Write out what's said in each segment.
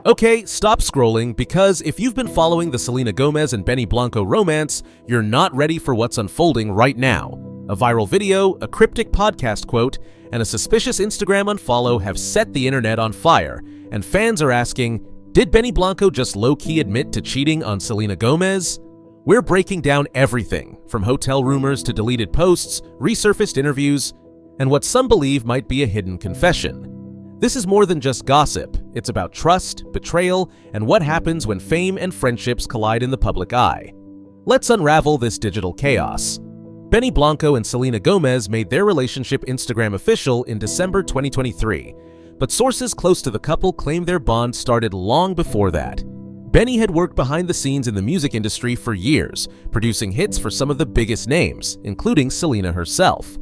Okay, stop scrolling, because if you've been following the Selena Gomez and Benny Blanco romance, you're not ready for what's unfolding right now. A viral video, a cryptic podcast quote, and a suspicious Instagram unfollow have set the internet on fire, and fans are asking, did Benny Blanco just low-key admit to cheating on Selena Gomez? We're breaking down everything, from hotel rumors to deleted posts, resurfaced interviews, and what some believe might be a hidden confession. This is more than just gossip. It's about trust, betrayal, and what happens when fame and friendships collide in the public eye. Let's unravel this digital chaos. Benny Blanco and Selena Gomez made their relationship Instagram official in December 2023, but sources close to the couple claim their bond started long before that. Benny had worked behind the scenes in the music industry for years, producing hits for some of the biggest names, including Selena herself.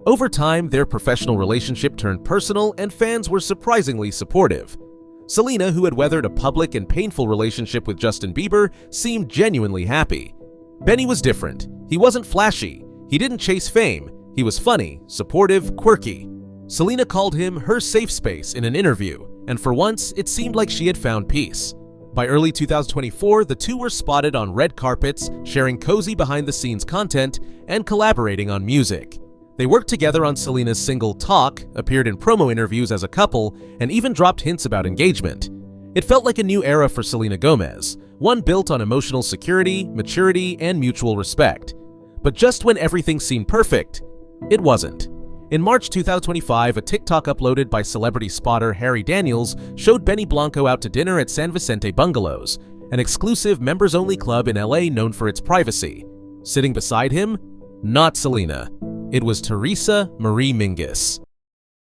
Over time, their professional relationship turned personal, and fans were surprisingly supportive. Selena, who had weathered a public and painful relationship with Justin Bieber, seemed genuinely happy. Benny was different. He wasn't flashy. He didn't chase fame. He was funny, supportive, quirky. Selena called him her safe space in an interview, and for once, it seemed like she had found peace. By early 2024, the two were spotted on red carpets, sharing cozy behind-the-scenes content and collaborating on music. They worked together on Selena's single Talk, appeared in promo interviews as a couple, and even dropped hints about engagement. It felt like a new era for Selena Gomez, one built on emotional security, maturity, and mutual respect. But just when everything seemed perfect, it wasn't. In March 2025, a TikTok uploaded by celebrity spotter Harry Daniels showed Benny Blanco out to dinner at San Vicente Bungalows, an exclusive members-only club in LA known for its privacy. Sitting beside him? Not Selena. It was Teresa Marie Mingus.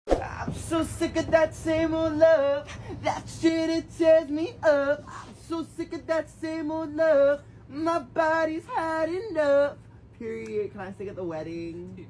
I'm so sick of that same old love. That shit, it tears me up. I'm so sick of that same old love. My body's had enough. Period. Can I sing at the wedding?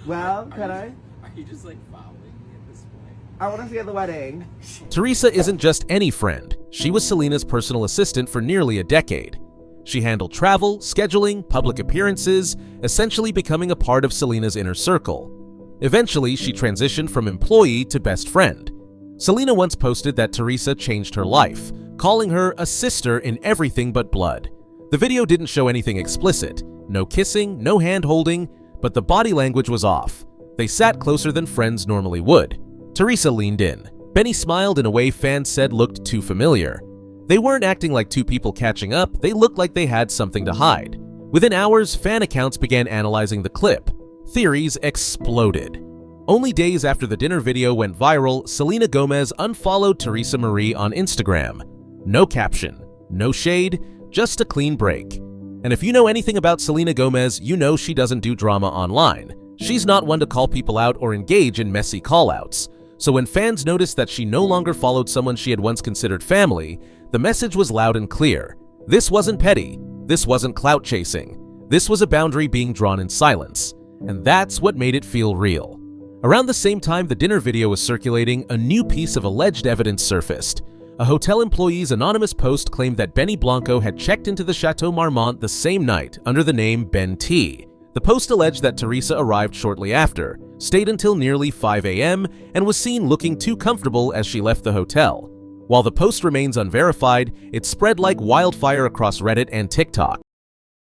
Well, can I? Are you just like following me at this point? I want to sing at the wedding. Teresa isn't just any friend. She was Selena's personal assistant for nearly a decade. She handled travel, scheduling, public appearances, essentially becoming a part of Selena's inner circle. Eventually, she transitioned from employee to best friend. Selena once posted that Teresa changed her life, calling her a sister in everything but blood. The video didn't show anything explicit, no kissing, no hand-holding, but the body language was off. They sat closer than friends normally would. Teresa leaned in. Benny smiled in a way fans said looked too familiar. They weren't acting like two people catching up, they looked like they had something to hide. Within hours, fan accounts began analyzing the clip. Theories exploded. Only days after the dinner video went viral, Selena Gomez unfollowed Teresa Marie on Instagram. No caption, no shade, just a clean break. And if you know anything about Selena Gomez, you know she doesn't do drama online. She's not one to call people out or engage in messy callouts. So when fans noticed that she no longer followed someone she had once considered family, the message was loud and clear. This wasn't petty. This wasn't clout chasing. This was a boundary being drawn in silence. And that's what made it feel real. Around the same time the dinner video was circulating, a new piece of alleged evidence surfaced. A hotel employee's anonymous post claimed that Benny Blanco had checked into the Chateau Marmont the same night under the name Ben T. The post alleged that Teresa arrived shortly after, stayed until nearly 5 a.m., and was seen looking too comfortable as she left the hotel. While the post remains unverified, it spread like wildfire across Reddit and TikTok.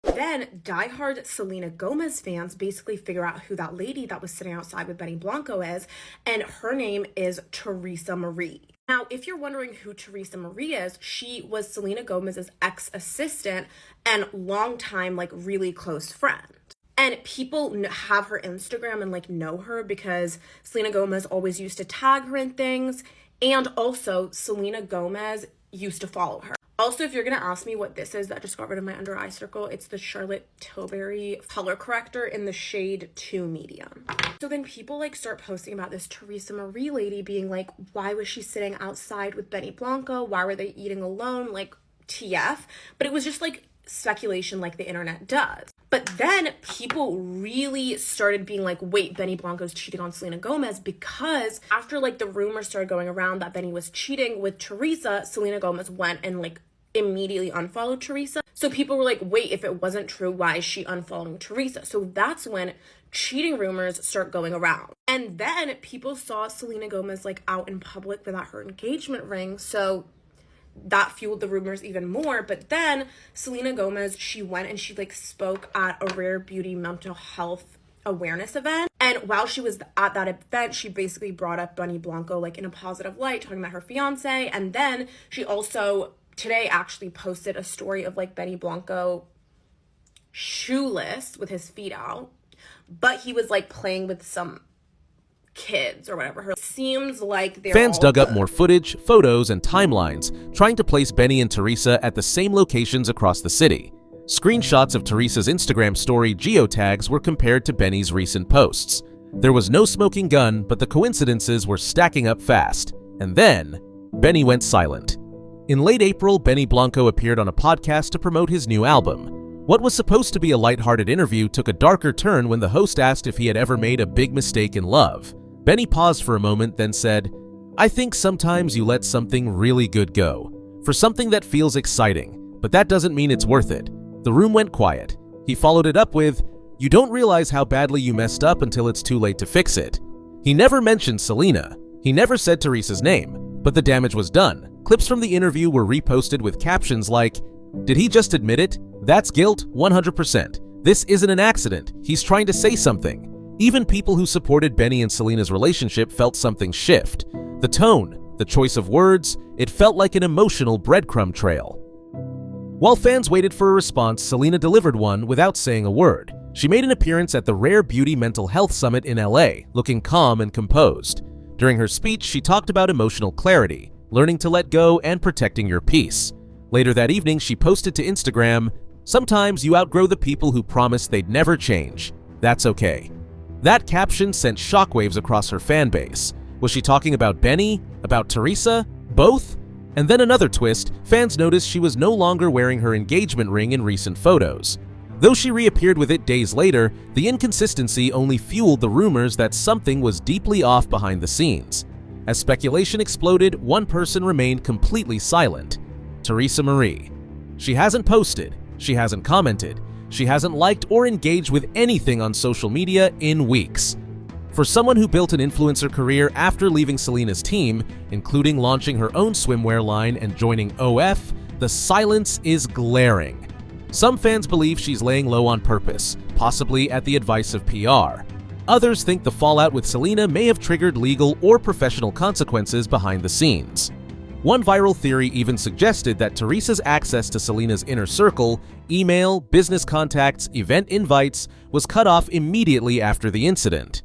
Then, diehard Selena Gomez fans basically figure out who that lady that was sitting outside with Benny Blanco is, and her name is Teresa Marie. Now, if you're wondering who Teresa Marie is, she was Selena Gomez's ex-assistant and longtime, really close friend. And people have her Instagram and know her because Selena Gomez always used to tag her in things. And also, Selena Gomez used to follow her. Also, if you're going to ask me what this is that just got rid of my under eye circle, it's the Charlotte Tilbury color corrector in the shade 2 medium. So then people start posting about this Teresa Marie lady being like, why was she sitting outside with Benny Blanco? Why were they eating alone? TF. But it was just speculation like the internet does. But then people really started being like, wait, Benny Blanco's cheating on Selena Gomez, because after the rumors started going around that Benny was cheating with Teresa, Selena Gomez went and immediately unfollowed Teresa. So people were like, wait, if it wasn't true, why is she unfollowing Teresa? So that's when cheating rumors start going around. And then people saw Selena Gomez like out in public without her engagement ring. So that fueled the rumors even more. But then Selena Gomez, she went and she like spoke at a rare beauty mental health awareness event. And while she was at that event, she basically brought up Benny Blanco like in a positive light, talking about her fiance. And then she also today actually posted a story of like Benny Blanco shoeless with his feet out, but he was like playing with some kids or whatever. It seems like they're Fans all dug up good. more footage, photos, and timelines, trying to place Benny and Teresa at the same locations across the city. Screenshots of Teresa's Instagram story geotags were compared to Benny's recent posts. There was no smoking gun, but the coincidences were stacking up fast. And then, Benny went silent. In late April, Benny Blanco appeared on a podcast to promote his new album. What was supposed to be a lighthearted interview took a darker turn when the host asked if he had ever made a big mistake in love. Benny paused for a moment, then said, "I think sometimes you let something really good go. For something that feels exciting, but that doesn't mean it's worth it." The room went quiet. He followed it up with, "You don't realize how badly you messed up until it's too late to fix it." He never mentioned Selena. He never said Teresa's name, but the damage was done. Clips from the interview were reposted with captions like, "Did he just admit it? That's guilt, 100%. This isn't an accident. He's trying to say something." Even people who supported Benny and Selena's relationship felt something shift. The tone, the choice of words, it felt like an emotional breadcrumb trail. While fans waited for a response, Selena delivered one without saying a word. She made an appearance at the Rare Beauty Mental Health Summit in LA, looking calm and composed. During her speech, she talked about emotional clarity, learning to let go, and protecting your peace. Later that evening, she posted to Instagram, "Sometimes you outgrow the people who promised they'd never change. That's okay." That caption sent shockwaves across her fan base. Was she talking about Benny? About Teresa? Both? And then another twist, fans noticed she was no longer wearing her engagement ring in recent photos. Though she reappeared with it days later, the inconsistency only fueled the rumors that something was deeply off behind the scenes. As speculation exploded, one person remained completely silent: Teresa Marie. She hasn't posted, she hasn't commented, she hasn't liked or engaged with anything on social media in weeks. For someone who built an influencer career after leaving Selena's team, including launching her own swimwear line and joining OF, the silence is glaring. Some fans believe she's laying low on purpose, possibly at the advice of PR. Others think the fallout with Selena may have triggered legal or professional consequences behind the scenes. One viral theory even suggested that Teresa's access to Selena's inner circle, email, business contacts, event invites, was cut off immediately after the incident.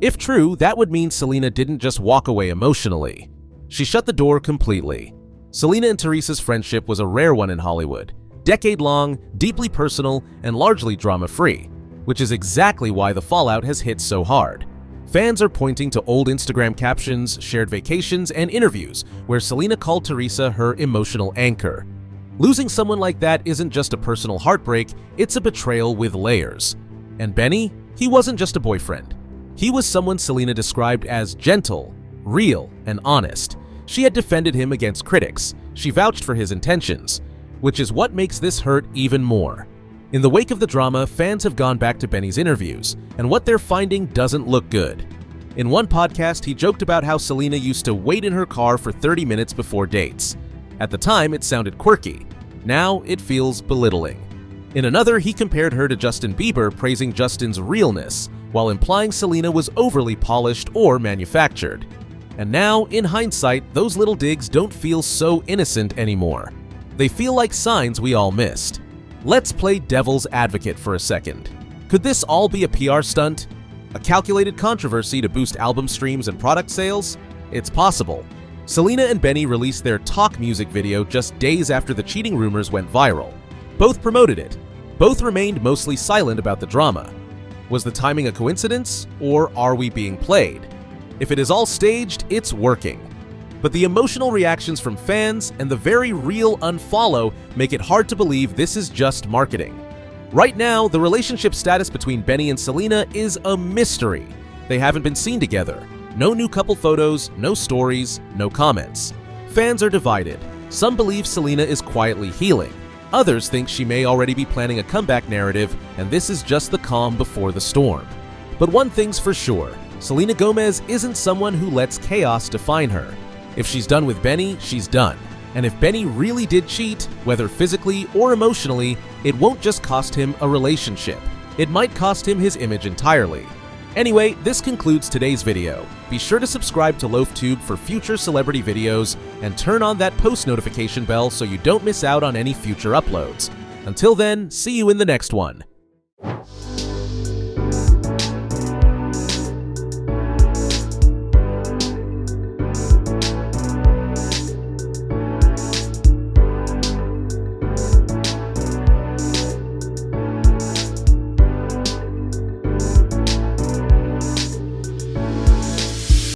If true, that would mean Selena didn't just walk away emotionally. She shut the door completely. Selena and Teresa's friendship was a rare one in Hollywood, decade-long, deeply personal, and largely drama-free, which is exactly why the fallout has hit so hard. Fans are pointing to old Instagram captions, shared vacations, and interviews where Selena called Teresa her emotional anchor. Losing someone like that isn't just a personal heartbreak, it's a betrayal with layers. And Benny? He wasn't just a boyfriend. He was someone Selena described as gentle, real, and honest. She had defended him against critics. She vouched for his intentions, which is what makes this hurt even more. In the wake of the drama, fans have gone back to Benny's interviews, and what they're finding doesn't look good. In one podcast, he joked about how Selena used to wait in her car for 30 minutes before dates. At the time, it sounded quirky. Now, it feels belittling. In another, he compared her to Justin Bieber, praising Justin's realness, while implying Selena was overly polished or manufactured. And now, in hindsight, those little digs don't feel so innocent anymore. They feel like signs we all missed. Let's play devil's advocate for a second. Could this all be a PR stunt? A calculated controversy to boost album streams and product sales? It's possible. Selena and Benny released their Talk music video just days after the cheating rumors went viral. Both promoted it. Both remained mostly silent about the drama. Was the timing a coincidence, or are we being played? If it is all staged, it's working. But the emotional reactions from fans and the very real unfollow make it hard to believe this is just marketing. Right now, the relationship status between Benny and Selena is a mystery. They haven't been seen together. No new couple photos, no stories, no comments. Fans are divided. Some believe Selena is quietly healing. Others think she may already be planning a comeback narrative, and this is just the calm before the storm. But one thing's for sure, Selena Gomez isn't someone who lets chaos define her. If she's done with Benny, she's done. And if Benny really did cheat, whether physically or emotionally, it won't just cost him a relationship. It might cost him his image entirely. Anyway, this concludes today's video. Be sure to subscribe to LoafTube for future celebrity videos and turn on that post notification bell so you don't miss out on any future uploads. Until then, see you in the next one.